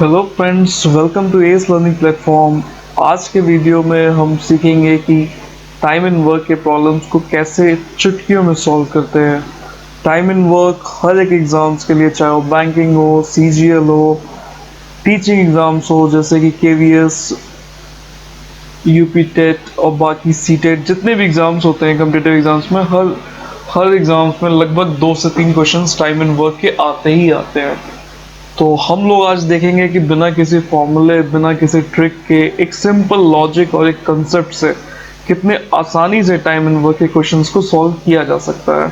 Hello friends, welcome to S learning platform. आज के video में हम सीखेंगे कि टाइम एंड वर्क के प्रॉब्लम्स को कैसे चुटकियों में सॉल्व करते हैं। टाइम एंड वर्क हर एक एग्ज़ाम्स के लिए, चाहे वो बैंकिंग हो, सीजीएल हो, टीचिंग एग्ज़ाम्स हो जैसे कि केवीएस, यूपी टेट और बाकी सी टेट, जितने भी एग्ज़ाम्स होते हैं कम्पिटिटिव एग्ज़ाम्स में, हर हर एग्ज़ाम्स में लगभग 2 से 3 क्वेश्चंस टाइम एंड वर्क के आते ही आते हैं। तो हम लोग आज देखेंगे कि बिना किसी फॉर्मूले, बिना किसी ट्रिक के, एक सिंपल लॉजिक और एक कंसेप्ट से कितने आसानी से टाइम एंड वर्क के क्वेश्चंस को सॉल्व किया जा सकता है।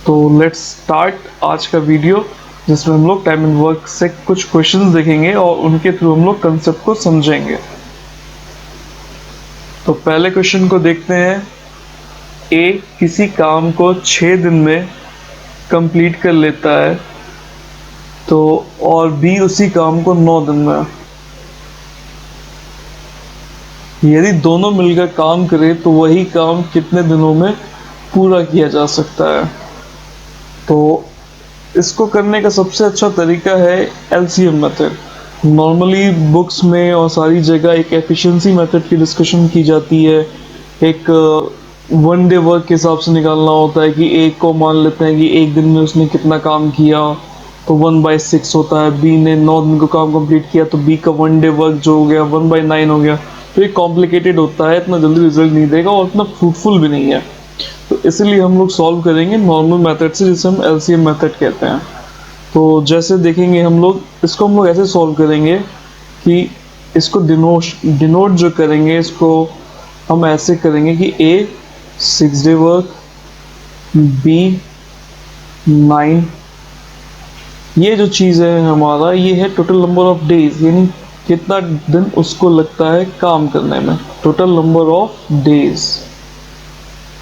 तो लेट्स स्टार्ट आज का वीडियो, जिसमें हम लोग टाइम एंड वर्क से कुछ क्वेश्चंस देखेंगे और उनके थ्रू हम लोग कंसेप्ट को समझेंगे। तो पहले क्वेश्चन को देखते हैं। ए किसी काम को 6 दिन में कंप्लीट कर लेता है, तो और बी उसी काम को 9 दिन में। यदि दोनों मिलकर काम करें तो वही काम कितने दिनों में पूरा किया जा सकता है। तो इसको करने का सबसे अच्छा तरीका है एलसीएम मेथड। नॉर्मली बुक्स में और सारी जगह एक एफिशिएंसी मेथड की डिस्कशन की जाती है। एक वन डे वर्क के हिसाब से निकालना होता है कि एक को मान लेते हैं कि एक दिन में उसने कितना काम किया, तो 1/6 होता है। बी ने 9 दिन को काम कंप्लीट किया, तो बी का वन डे वर्क जो हो गया 1/9 हो गया। तो ये कॉम्प्लिकेटेड होता है, इतना जल्दी रिजल्ट नहीं देगा और इतना फ्रूटफुल भी नहीं है। तो इसलिए हम लोग सॉल्व करेंगे नॉर्मल मेथड से, जिसे हम एलसीएम मेथड कहते हैं। तो जैसे देखेंगे हम लोग इसको, हम लोग ऐसे सॉल्व करेंगे कि इसको डिनोट जो करेंगे, इसको हम ऐसे करेंगे कि ए 6 डे वर्क, बी 9। ये जो चीज़ है हमारा, ये है टोटल नंबर ऑफ डेज, यानी कितना दिन उसको लगता है काम करने में। टोटल नंबर ऑफ डेज,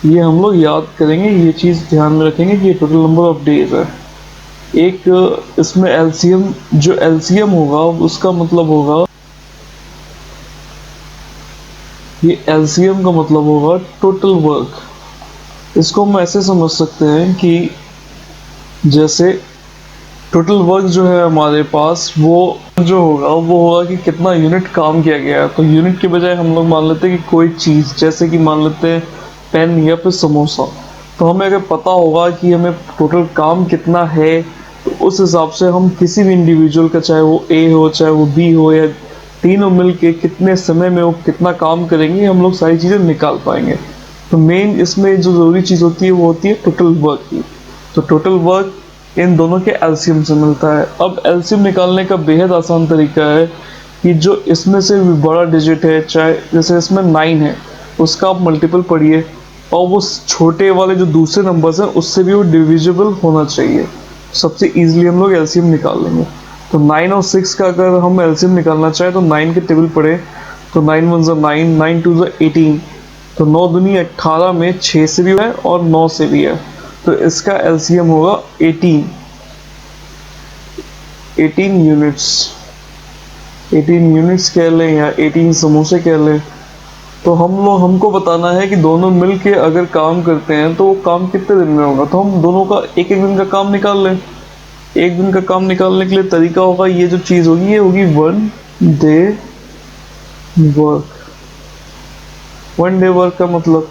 ये हम लोग याद करेंगे, ये चीज़ ध्यान में रखेंगे कि ये टोटल नंबर ऑफ डेज है। एक इसमें एलसीएम, जो एलसीएम होगा उसका मतलब होगा, ये एलसीएम का मतलब होगा टोटल वर्क। इसको हम ऐसे समझ सकते हैं कि जैसे टोटल वर्क जो है हमारे पास, वो जो होगा वो होगा कि कितना यूनिट काम किया गया है। तो यूनिट के बजाय हम लोग मान लेते हैं कि कोई चीज़, जैसे कि मान लेते हैं पेन या फिर समोसा। तो हमें अगर पता होगा कि हमें टोटल काम कितना है, तो उस हिसाब से हम किसी भी इंडिविजुअल का, चाहे वो ए हो चाहे वो बी हो, या तीनों मिल के कितने समय में वो कितना काम करेंगे, हम लोग सारी चीज़ें निकाल पाएंगे। तो मेन इसमें जो ज़रूरी चीज़ होती है वो होती है टोटल वर्क की। तो टोटल वर्क इन दोनों के एलसीएम से मिलता है। अब एलसीएम निकालने का बेहद आसान तरीका है कि जो इसमें से भी बड़ा डिजिट है, चाहे जैसे इसमें 9 है, उसका आप मल्टीपल पढ़िए, और वो छोटे वाले जो दूसरे नंबर्स हैं उससे भी वो डिविजिबल होना चाहिए। सबसे इजीली हम लोग एलसीएम निकाल लेंगे। तो 9 और 6 का अगर हम एलसीएम निकालना चाहें तो 9 के टेबल पढ़े, तो 9 1 9, 9 2 18, तो 9 दूनी 18 में 6 से भी है और 9 से भी है। तो इसका एलसीएम होगा 18 यूनिट्स। 18 यूनिट्स कह लें या 18 समोसे कह लें। तो हमको बताना है कि दोनों मिल के अगर काम करते हैं तो वो काम कितने दिन में होगा। तो हम दोनों का एक एक दिन का काम निकाल लें। एक दिन का काम निकालने के लिए तरीका होगा, ये जो चीज़ होगी ये होगी 1 डे वर्क। 1 डे वर्क का मतलब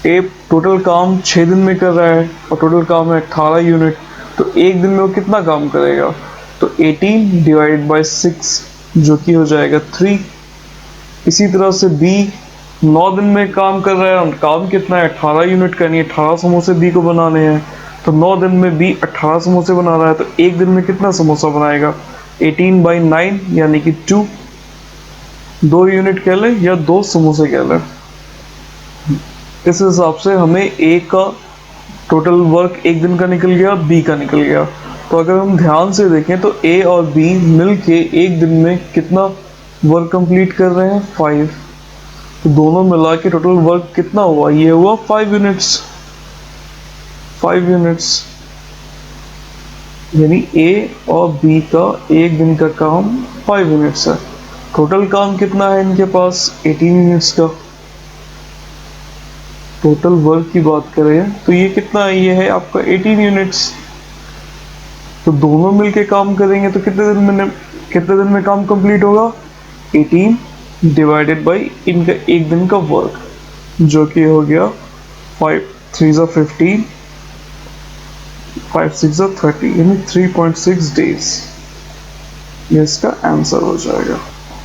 एक टोटल काम 6 दिन में कर रहा है और टोटल काम है 18 यूनिट, तो एक दिन में वो कितना काम करेगा। तो 18 डिवाइड बाय 6 जो कि हो जाएगा 3। इसी तरह से बी 9 दिन में काम कर रहा है और काम कितना है 18 यूनिट का, नहीं 18 समोसे बी को बनाने हैं। तो 9 दिन में बी 18 समोसे बना रहा है, तो एक दिन में कितना समोसा बनाएगा। 18/9 यानी कि 2 यूनिट कह लें या 2 समोसे कह लें। इस हिसाब से हमें ए का टोटल वर्क एक दिन का निकल गया, बी का निकल गया। तो अगर हम ध्यान से देखें तो ए और बी मिल के एक दिन में कितना वर्क कंप्लीट कर रहे हैं, 5। तो दोनों मिला के टोटल वर्क कितना हुआ, ये हुआ 5 यूनिट्स। 5 यूनिट्स यानी ए और बी का एक दिन का काम 5 यूनिट्स है। टोटल काम कितना है इनके पास, 18 यूनिट्स का। टोटल वर्क की बात करें तो ये कितना है, ये है आपका 18 यूनिट्स। तो दोनों मिलके काम करेंगे तो कितने दिन में काम कंप्लीट होगा? 18 डिवाइडेड बाई इनका एक दिन का वर्क, जो कि हो गया 5 3 15 5 6 30, यानी 3.6 डेज। ये इसका आंसर हो जाएगा।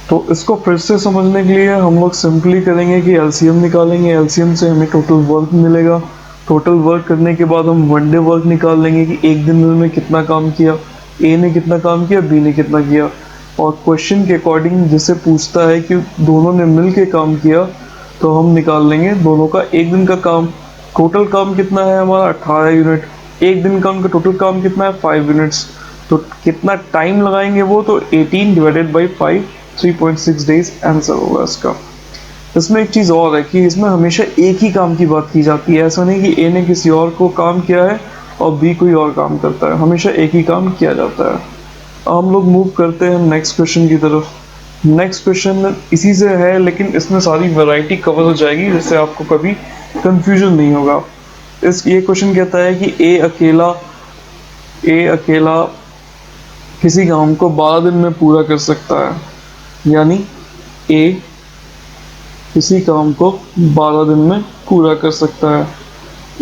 तो इसको फिर से समझने के लिए हम लोग सिंपली करेंगे कि एलसीएम निकालेंगे। एलसीएम से हमें टोटल वर्क मिलेगा। टोटल वर्क करने के बाद हम वन डे वर्क निकाल लेंगे कि एक दिन में कितना काम किया, ए ने कितना काम किया, बी ने कितना किया। और क्वेश्चन के अकॉर्डिंग जिसे पूछता है कि दोनों ने मिल के काम किया, तो हम निकाल लेंगे दोनों का एक दिन का काम। टोटल काम कितना है हमारा? 18 यूनिट। एक दिन का उनका टोटल काम कितना है? 5 यूनिट्स। तो कितना टाइम लगाएंगे वो? तो 18 डिवाइडेड बाई 5, 3.6 डेज आंसर होगा इसका। इसमें एक चीज़ और है कि इसमें हमेशा एक ही काम की बात की जाती है। ऐसा नहीं कि ए ने किसी और को काम किया है और बी कोई और काम करता है, हमेशा एक ही काम किया जाता है। हम लोग मूव करते हैं नेक्स्ट क्वेश्चन की तरफ। नेक्स्ट क्वेश्चन इसी से है, लेकिन इसमें सारी वैरायटी कवर हो जाएगी, जिससे आपको कभी कंफ्यूजन नहीं होगा। ये क्वेश्चन कहता है कि ए अकेला किसी काम को 12 दिन में पूरा कर सकता है, यानी ए किसी काम को 12 दिन में पूरा कर सकता है।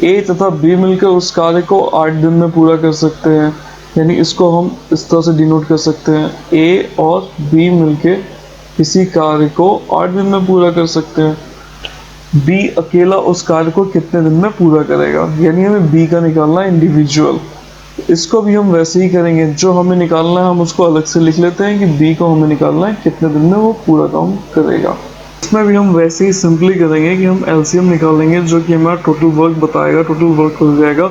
ए तथा बी मिलकर उस कार्य को 8 दिन में पूरा कर सकते हैं, यानी इसको हम इस तरह से डिनोट कर सकते हैं, ए और बी मिलके किसी कार्य को 8 दिन में पूरा कर सकते हैं। बी अकेला उस कार्य को कितने दिन में पूरा करेगा, यानी हमें बी का निकालना है इंडिविजुअल। इसको भी हम वैसे ही करेंगे, जो हमें निकालना है हम उसको अलग से लिख लेते हैं कि बी को हमें निकालना है कितने दिन में वो पूरा काम करेगा। इसमें भी हम वैसे ही सिंपली करेंगे कि हम एलसीएम निकालेंगे, जो कि हमारा टोटल वर्क बताएगा। टोटल वर्क हो जाएगा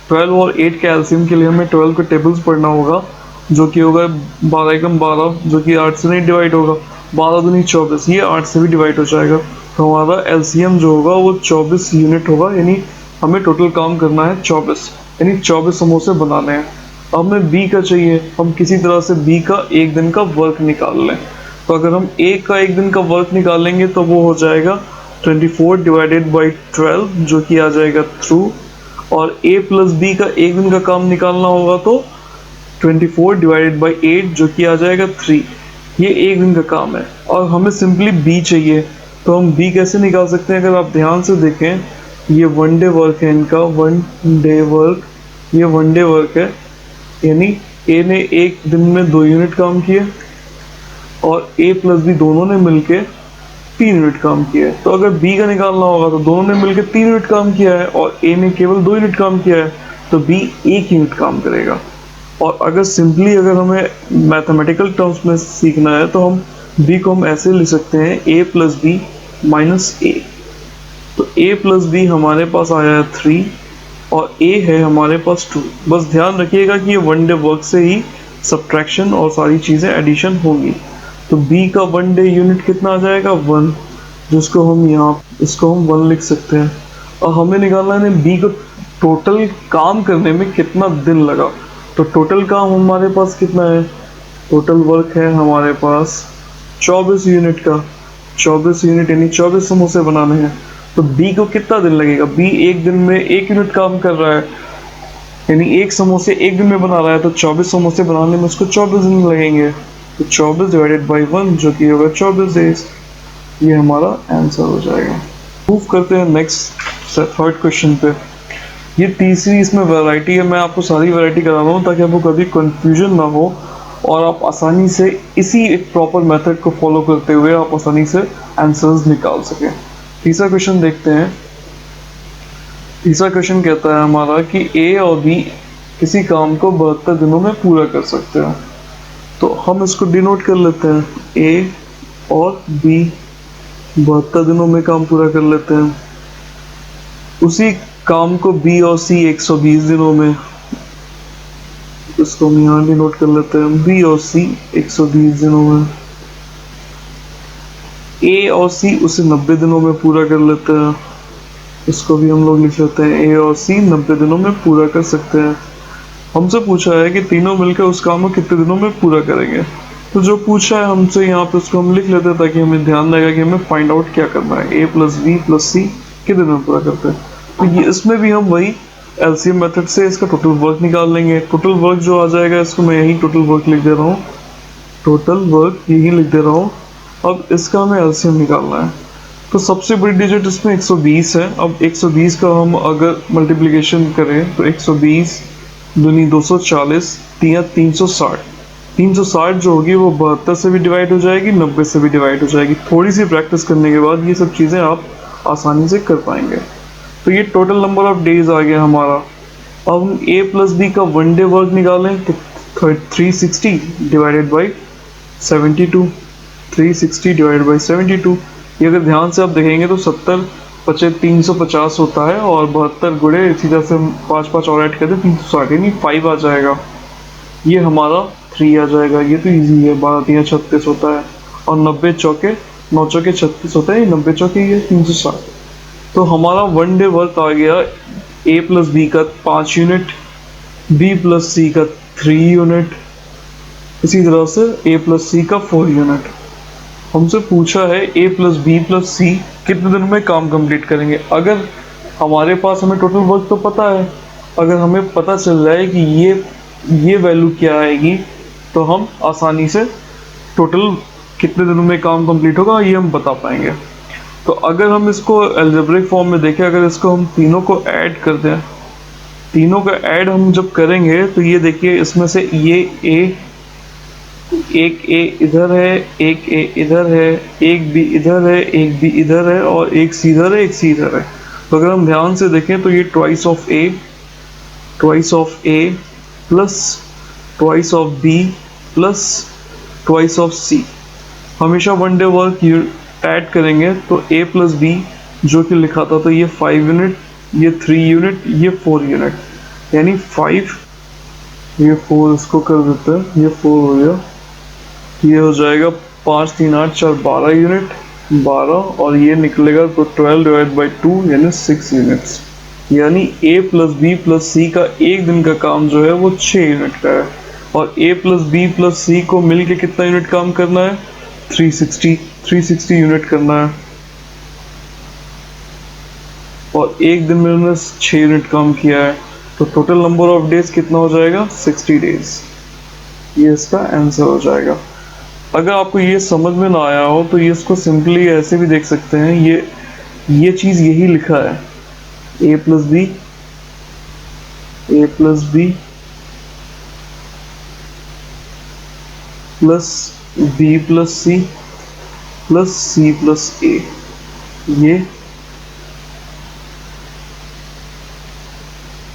12 और 8 के एलसीएम के लिए हमें 12 के टेबल्स पढ़ना होगा, जो कि होगा 12 एकम 12, जो कि 8 से नहीं डिवाइड होगा। 12 दूनी 24, ये 8 से भी डिवाइड हो जाएगा। तो हमारा एलसीएम जो होगा वो 24 यूनिट होगा, यानी हमें टोटल काम करना है 24, यानी 24 समोसे बनाने हैं। अब हमें बी का चाहिए, हम किसी तरह से बी का एक दिन का वर्क निकाल लें। तो अगर हम ए का एक दिन का वर्क निकालेंगे तो वो हो जाएगा 24 डिवाइडेड बाई 12, जो कि आ जाएगा थ्रू। और ए प्लस बी का एक दिन का काम निकालना होगा तो 24 डिवाइडेड बाई 8, जो कि आ जाएगा 3। ये एक दिन का काम है और हमें सिंपली बी चाहिए। तो हम बी कैसे निकाल सकते हैं? अगर आप ध्यान से देखें, ये वन डे वर्क है इनका, वन डे वर्क, ये वन डे वर्क है, यानी ए ने एक दिन में 2 यूनिट काम किए और ए प्लस बी दोनों ने मिलके 3 यूनिट काम किया है। तो अगर बी का निकालना होगा तो दोनों ने मिलके 3 यूनिट काम किया है और ए ने केवल 2 यूनिट काम किया है, तो बी 1 यूनिट काम करेगा। और अगर सिंपली अगर हमें मैथमेटिकल टर्म्स में सीखना है तो हम बी को हम ऐसे लिख सकते हैं, ए प्लस बी माइनस ए। तो ए प्लस बी हमारे पास आया है 3 और ए है हमारे पास 2। बस ध्यान रखिएगा कि ये वन डे वर्क से ही सब्ट्रैक्शन और सारी चीज़ें एडिशन होंगी। तो बी का वन डे यूनिट कितना आ जाएगा? 1, जिसको हम यहाँ इसको हम 1 लिख सकते हैं। और हमें निकालना है बी को टोटल काम करने में कितना दिन लगा। तो टोटल काम हमारे पास कितना है? टोटल वर्क है हमारे पास 24 यूनिट का, 24 यूनिट यानी 24 समोसे बनाने हैं। तो बी को कितना दिन लगेगा? बी एक दिन में 1 यूनिट काम कर रहा है, यानी 1 समोसे 1 दिन में बना रहा है, तो 24 समोसे बनाने में उसको 24 दिन लगेंगे। तो 24 डिवाइडेड बाई 1, जो कि होगा 24 डेज। ये हमारा आंसर हो जाएगा। मूव करते हैं नेक्स्ट थर्ड क्वेश्चन पे। ये तीसरी इसमें वैरायटी है, मैं आपको सारी वैरायटी करा रहा हूँ ताकि आपको कभी कंफ्यूजन ना हो और आप आसानी से इसी एक प्रॉपर मेथड को फॉलो करते हुए आप आसानी से आंसर्स निकाल सकें। तीसरा क्वेश्चन देखते हैं। तीसरा क्वेश्चन कहता है हमारा कि ए और बी किसी काम को 72 दिनों में पूरा कर सकते हैं। तो हम इसको डिनोट कर लेते हैं, ए और बी 72 दिनों में काम पूरा कर लेते हैं। उसी काम को बी और सी 120 दिनों में, इसको हम यहाँ डिनोट कर लेते हैं, बी और सी 120 दिनों में। ए और सी उसे 90 दिनों में पूरा कर लेते हैं, इसको भी हम लोग लिख लेते हैं, ए और सी 90 दिनों में पूरा कर सकते हैं। हमसे पूछा है कि तीनों मिलकर उस काम को कितने दिनों में पूरा करेंगे। तो जो पूछा है हमसे यहाँ पे उसको हम लिख लेते हैं ताकि हमें ध्यान रहेगा कि हमें फाइंड आउट क्या करना है। ए प्लस बी प्लस सी कितने दिनों में पूरा करते हैं। तो ये इसमें भी हम वही एलसीएम मेथड से इसका टोटल वर्क निकाल लेंगे। टोटल वर्क जो आ जाएगा, इसको मैं यही टोटल वर्क लिख दे रहा हूँ, टोटल वर्क यही लिख दे रहा हूँ। अब इसका हमें एलसीएम निकालना है। तो सबसे बड़ी डिजिट इसमें 120 है। अब 120 का हम अगर मल्टीप्लिकेशन करें तो 120 दूनी 240 तिया 360। 360 जो होगी वो 72 से भी डिवाइड हो जाएगी, 90 से भी डिवाइड हो जाएगी। थोड़ी सी प्रैक्टिस करने के बाद ये सब चीज़ें आप आसानी से कर पाएंगे। तो ये टोटल नंबर ऑफ डेज आ गया हमारा। अब हम a प्लस बी का वन डे वर्क निकालें तो 360 डिवाइडेड बाई 72, 360 डिवाइडेड बाई 72। ये अगर ध्यान से आप देखेंगे तो 70 पचे 350 होता है, और 72 गुणे इसी तरह से हम 5 और ऐड कर दें 360, यानी 5 आ जाएगा। ये हमारा 3 आ जाएगा। ये तो इजी है, 12 3 36 होता है, और 90 चौके 9 चौके 36 होता है, 90 चौके ये 360। तो हमारा वन डे वर्क आ गया a प्लस बी का 5 यूनिट, b प्लस सी का 3 यूनिट, इसी तरह से a प्लस सी का 4 यूनिट। हमसे पूछा है a प्लस बी प्लस सी कितने दिन में काम कंप्लीट करेंगे। अगर हमारे पास हमें टोटल वर्क तो पता है, अगर हमें पता चल जाए कि ये वैल्यू क्या आएगी, तो हम आसानी से टोटल कितने दिनों में काम कंप्लीट होगा ये हम बता पाएंगे। तो अगर हम इसको अलजेब्रिक फॉर्म में देखें, अगर इसको हम तीनों को ऐड कर दें, तीनों का ऐड हम जब करेंगे तो ये देखिए इसमें से ये एक ए इधर है, एक ए इधर है, एक बी इधर है, एक बी इधर है, और एक सी इधर है, एक सी इधर है। तो अगर हम ध्यान से देखें तो ये twice of A plus twice of B plus twice of C. हमेशा वन डे वर्क ऐड करेंगे तो a प्लस बी जो कि लिखा था, तो ये 5 यूनिट, ये 3 यूनिट, ये 4 यूनिट, यानी 5, ये 4 इसको कर देते हैं, ये 4 हो गया, ये हो जाएगा 5 3 8 4 12 यूनिट, 12, और ये निकलेगा तो 12 डिवाइड बाई 2 यानी 6 यूनिट्स। यानी a प्लस बी प्लस सी का एक दिन का काम जो है वो 6 यूनिट का है, और a प्लस बी प्लस सी को मिल के कितना यूनिट काम करना है, 360 यूनिट करना है, और एक दिन में उन्होंने 6 यूनिट काम किया है। तो टोटल नंबर ऑफ डेज कितना हो जाएगा, 60 डेज। ये इसका आंसर हो जाएगा। अगर आपको ये समझ में ना आया हो तो ये इसको सिंपली ऐसे भी देख सकते हैं, ये चीज़ यही लिखा है, a plus B plus B plus C plus C plus A. ये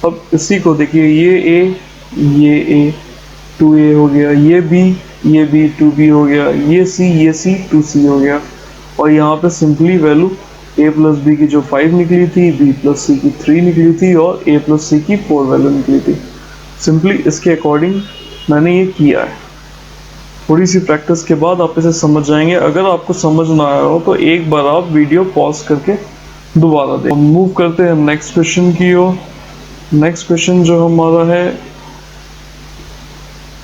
अब इसी को देखिए, ये ए 2a हो गया, ये बी 2b हो गया, ये सी 2c हो गया, और यहाँ पे simply value a plus B की जो 5 निकली थी, b प्लस सी की 3 निकली थी, और a प्लस सी की 4 वैल्यू निकली थी। सिंपली इसके अकॉर्डिंग मैंने ये किया है। थोड़ी सी प्रैक्टिस के बाद आप इसे समझ जाएंगे। अगर आपको समझ ना आया हो तो एक बार आप वीडियो पॉज करके दोबारा देखें। मूव करते हैं नेक्स्ट क्वेश्चन की ओर। नेक्स्ट क्वेश्चन जो हमारा है,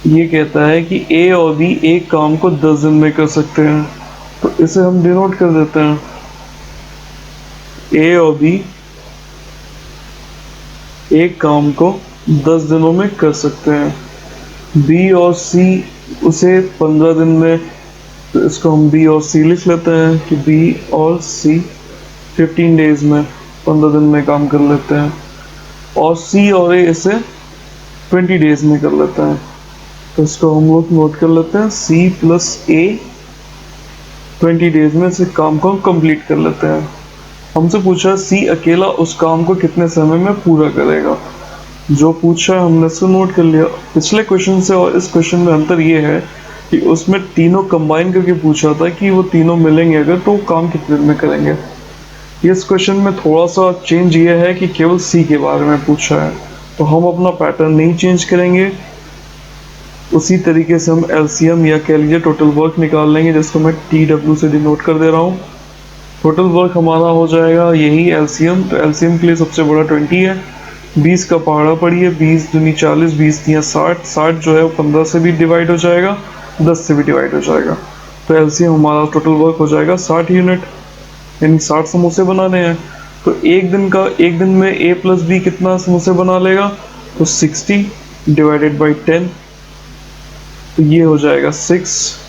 ये कहता है कि a और b एक काम को 10 दिन में कर सकते हैं। तो इसे हम डिनोट कर देते हैं, a और b एक काम को 10 दिनों में कर सकते हैं, b और c उसे 15 दिन में। तो इसको हम b और c लिख लेते हैं कि b और c 15 डेज में, 15 दिन में काम कर लेते हैं, और c और a इसे 20 डेज में कर लेते हैं। तो इसको हम लोग नोट कर लेते हैं, c प्लस a 20 डेज में इस काम को हम कंप्लीट कर लेते हैं। हमसे पूछा c अकेला उस काम को कितने समय में पूरा करेगा। जो पूछा है हमने इसको नोट कर लिया। पिछले क्वेश्चन से और इस क्वेश्चन में अंतर ये है कि उसमें तीनों कंबाइन करके पूछा था कि वो तीनों मिलेंगे अगर तो काम कितने दिन में करेंगे। इस क्वेश्चन में थोड़ा सा चेंज ये है कि केवल सी के बारे में पूछा है, तो हम अपना पैटर्न नहीं चेंज करेंगे। उसी तरीके से हम एलसीएम या कह लीजिए टोटल वर्क निकाल लेंगे, जिसको मैं TW से डिनोट कर दे रहा हूँ। टोटल वर्क हमारा हो जाएगा यही एलसीएम। तो एलसीएम के लिए सबसे बड़ा 20 है, 20 का पहाड़ा पड़ी है, 20 दूनी 40, 20 दिया 60, 60 जो है वो 15 से भी डिवाइड हो जाएगा, 10 से भी डिवाइड हो जाएगा। तो एलसीएम हमारा टोटल वर्क हो जाएगा 60 यूनिट, यानी 60 समोसे बनाने हैं। तो एक दिन में a प्लस बी कितना समोसे बना लेगा, तो 60 डिवाइडेड बाई 10, तो ये हो जाएगा 6।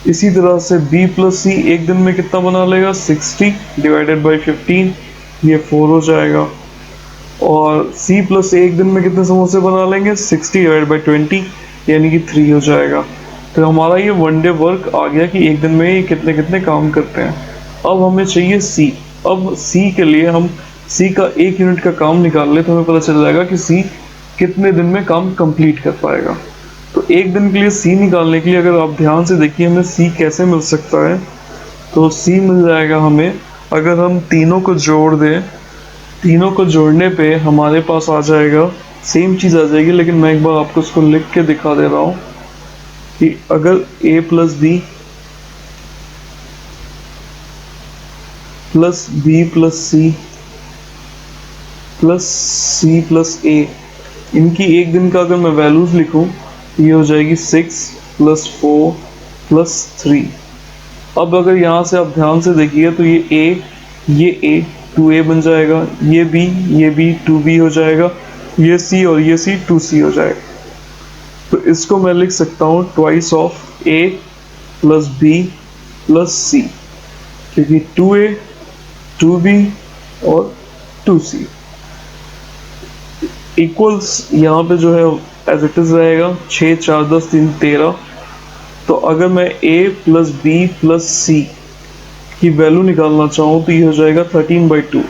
इसी तरह से b प्लस सी एक दिन में कितना बना लेगा, 60 डिवाइडेड बाई 15, ये 4 हो जाएगा। और c प्लस एक दिन में कितने समोसे बना लेंगे, 60 डिवाइड बाई 20, यानी कि 3 हो जाएगा। तो हमारा ये वन डे वर्क आ गया कि एक दिन में ये कितने कितने काम करते हैं। अब हमें चाहिए c। अब c के लिए हम c का 1 यूनिट का काम निकाल ले तो हमें पता चल जाएगा कि c कितने दिन में काम कंप्लीट कर पाएगा। तो एक दिन के लिए c निकालने के लिए अगर आप ध्यान से देखिए हमें c कैसे मिल सकता है, तो c मिल जाएगा हमें, अगर हम तीनों को जोड़ दें, तीनों को जोड़ने पे हमारे पास आ जाएगा, सेम चीज़ आ जाएगी, लेकिन मैं एक बार आपको इसको लिख के दिखा दे रहा हूँ कि अगर a plus B plus B plus C plus C plus A, इनकी एक दिन का अगर मैं वैल्यूज लिखूं तो ये हो जाएगी 6 प्लस 4 प्लस 3। अब अगर यहाँ से आप ध्यान से देखिए तो ये a 2a बन जाएगा, ये b 2b हो जाएगा, ये c और ये c 2c हो जाएगा। तो इसको मैं लिख सकता हूँ twice of a plus b plus c, क्योंकि 2a 2b और 2c इक्वल्स यहाँ पे जो है एज इट इज रहेगा 6 4 10 3 13। तो अगर मैं a plus b plus c की वैल्यू निकालना चाहूँ तो ये हो जाएगा 13/2।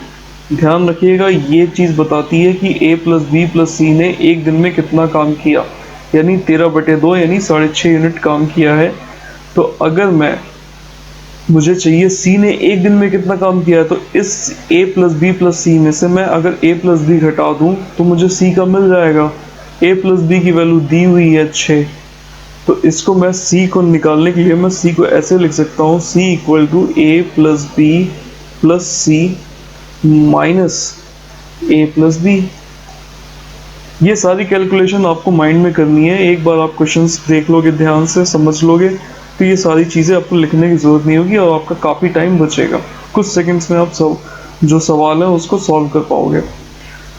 ध्यान रखिएगा ये चीज़ बताती है कि a प्लस बी प्लस सी ने एक दिन में कितना काम किया, यानी 13/2 यानी 6.5 यूनिट काम किया है। तो अगर मुझे चाहिए c ने एक दिन में कितना काम किया है, तो इस a प्लस बी प्लस सी में से मैं अगर a प्लस बी घटा दूं तो मुझे c का मिल जाएगा। a प्लस बी की वैल्यू दी हुई है 6, तो इसको मैं c को निकालने के लिए मैं c को ऐसे लिख सकता हूँ, c equal to a plus B plus C minus a plus B. ये सारी कैलकुलेशन आपको माइंड में करनी है, एक बार आप क्वेश्चंस देख लोगे, ध्यान से समझ लोगे तो ये सारी चीज़ें आपको लिखने की ज़रूरत नहीं होगी और आपका काफ़ी टाइम बचेगा। कुछ सेकंड्स में आप सब जो सवाल है उसको सॉल्व कर पाओगे।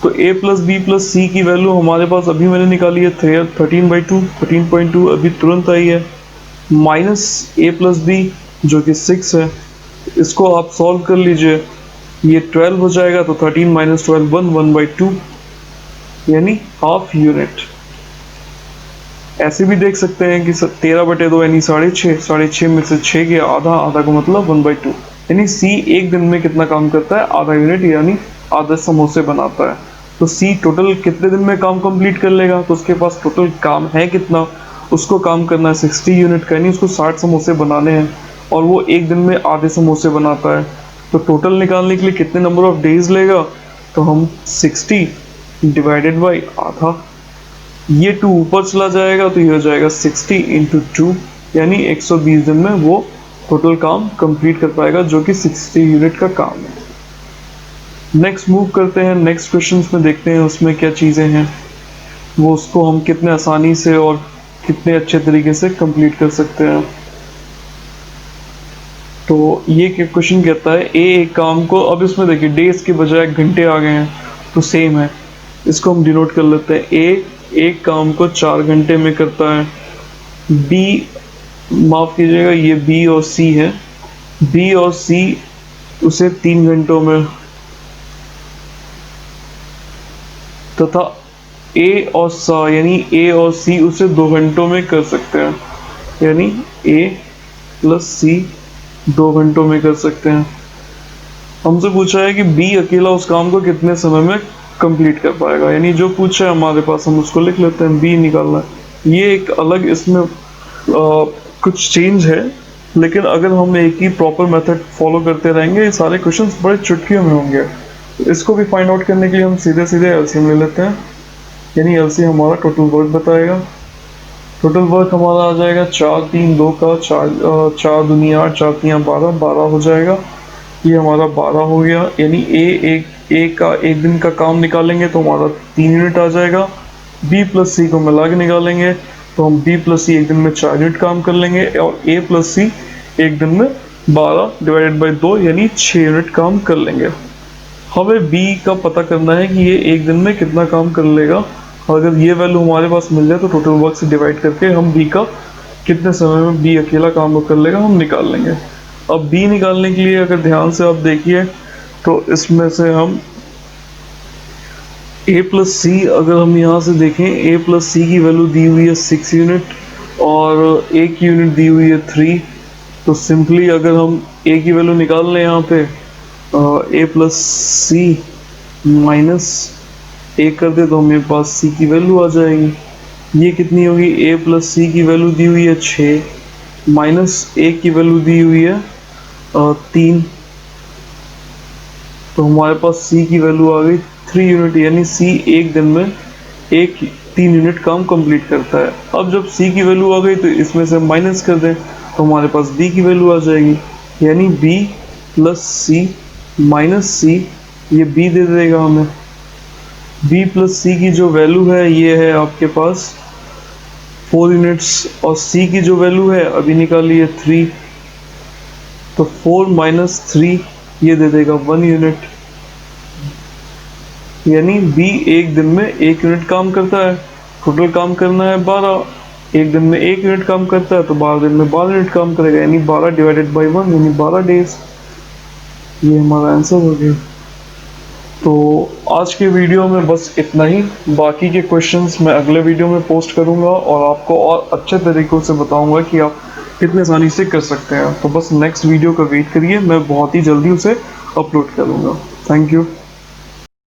तो a प्लस बी प्लस सी की वैल्यू हमारे पास अभी मैंने निकाली है 13/2 अभी तुरंत आई है, माइनस a प्लस बी जो कि 6 है, इसको आप सॉल्व कर लीजिए, ये 12 हो जाएगा। तो 13 माइनस 12 1/2 यानी हाफ यूनिट। ऐसे भी देख सकते हैं कि 13/2 यानी 6.5 में से 6 के आधा का मतलब 1/2, यानी c एक दिन में कितना काम करता है, आधा यूनिट यानी आधे समोसे बनाता है। तो c टोटल कितने दिन में काम कंप्लीट कर लेगा, तो उसके पास टोटल काम है कितना, उसको काम करना है 60 यूनिट का, यानी उसको 60 समोसे बनाने हैं और वो एक दिन में आधे समोसे बनाता है। तो टोटल निकालने के लिए कितने नंबर ऑफ डेज लेगा, तो हम 60 डिवाइडेड बाई आधा, ये 2 ऊपर चला जाएगा तो ये हो जाएगा 60 इंटू 2, यानी 120 दिन में वो टोटल काम कंप्लीट कर पाएगा, जो कि 60 यूनिट का काम है। नेक्स्ट मूव करते हैं, नेक्स्ट क्वेश्चन में देखते हैं उसमें क्या चीज़ें हैं, वो उसको हम कितने आसानी से और कितने अच्छे तरीके से कंप्लीट कर सकते हैं। तो ये क्वेश्चन कहता है एक काम को, अब इसमें देखिए डेज के बजाय घंटे आ गए हैं तो सेम है, इसको हम डिनोट कर लेते हैं। एक काम को 4 घंटे में करता है, माफ़ कीजिएगा ये बी और सी है, बी और सी उसे 3 घंटों में, तथा ए और सा यानी ए और सी उसे 2 घंटों में कर सकते हैं, यानी ए प्लस सी 2 घंटों में कर सकते हैं। हमसे पूछा है कि बी अकेला उस काम को कितने समय में कंप्लीट कर पाएगा, यानी जो पूछा है हमारे पास हम उसको लिख लेते हैं, बी निकालना है। ये एक अलग इसमें कुछ चेंज है, लेकिन अगर हम एक ही प्रॉपर मेथड फॉलो करते रहेंगे ये सारे क्वेश्चंस बड़े चुटकियों में होंगे। तो इसको भी फाइंड आउट करने के लिए हम सीधे एलसीएम ले लेते हैं, यानी एलसीएम हमारा टोटल वर्क बताएगा। टोटल वर्क हमारा आ जाएगा 4 3 2 का 4 दूनी 8 4 3 12 हो जाएगा, ये हमारा 12 हो गया, यानी ए का एक दिन का काम निकालेंगे तो हमारा 3 यूनिट आ जाएगा। बी प्लस सी को मिला के निकालेंगे तो हम बी प्लस सी एक दिन में 4 यूनिट काम कर लेंगे और ए प्लस सी एक दिन में 12 डिवाइडेड बाई 2 यानी 6 यूनिट काम कर लेंगे। हमें बी का पता करना है कि ये एक दिन में कितना काम कर लेगा। अगर ये वैल्यू हमारे पास मिल जाए तो टोटल वर्क से डिवाइड करके हम बी का कितने समय में बी अकेला काम कर लेगा हम निकाल लेंगे। अब बी निकालने के लिए अगर ध्यान से आप देखिए तो इसमें से हम a प्लस सी, अगर हम यहाँ से देखें a प्लस सी की वैल्यू दी हुई है 6 यूनिट और a की यूनिट दी हुई है 3। तो सिंपली अगर हम a की वैल्यू निकाल लें यहाँ पे a plus C minus a कर दे तो हमें पास c की वैल्यू आ जाएगी। ये कितनी होगी, a प्लस सी की वैल्यू दी हुई है 6 माइनस a की वैल्यू दी हुई है 3। तो हमारे पास c की वैल्यू आ गई 3 यूनिट, यानी c एक दिन में 3 यूनिट काम कंप्लीट करता है। अब जब c की वैल्यू आ गई तो इसमें से माइनस कर दें तो हमारे पास b की वैल्यू आ जाएगी, यानी b plus C minus c, ये b दे देगा हमें। b प्लस सी की जो वैल्यू है ये है आपके पास 4 यूनिट्स और c की जो वैल्यू है अभी निकाली है 3। तो 4 माइनस 3 ये दे देगा 1 यूनिट, यानी b एक दिन में 1 यूनिट काम करता है। टोटल काम करना है 12, एक दिन में 1 यूनिट काम करता है तो 12 दिन में 12 यूनिट काम करेगा, यानी 12 डिवाइडेड बाई 1 यानी 12 डेज। ये हमारा आंसर हो गया। तो आज के वीडियो में बस इतना ही। बाकी के क्वेश्चंस मैं अगले वीडियो में पोस्ट करूंगा और आपको और अच्छे तरीक़ों से बताऊंगा कि आप कितने आसानी से कर सकते हैं। तो बस नेक्स्ट वीडियो का वेट करिए, मैं बहुत ही जल्दी उसे अपलोड करूंगा। Thank you.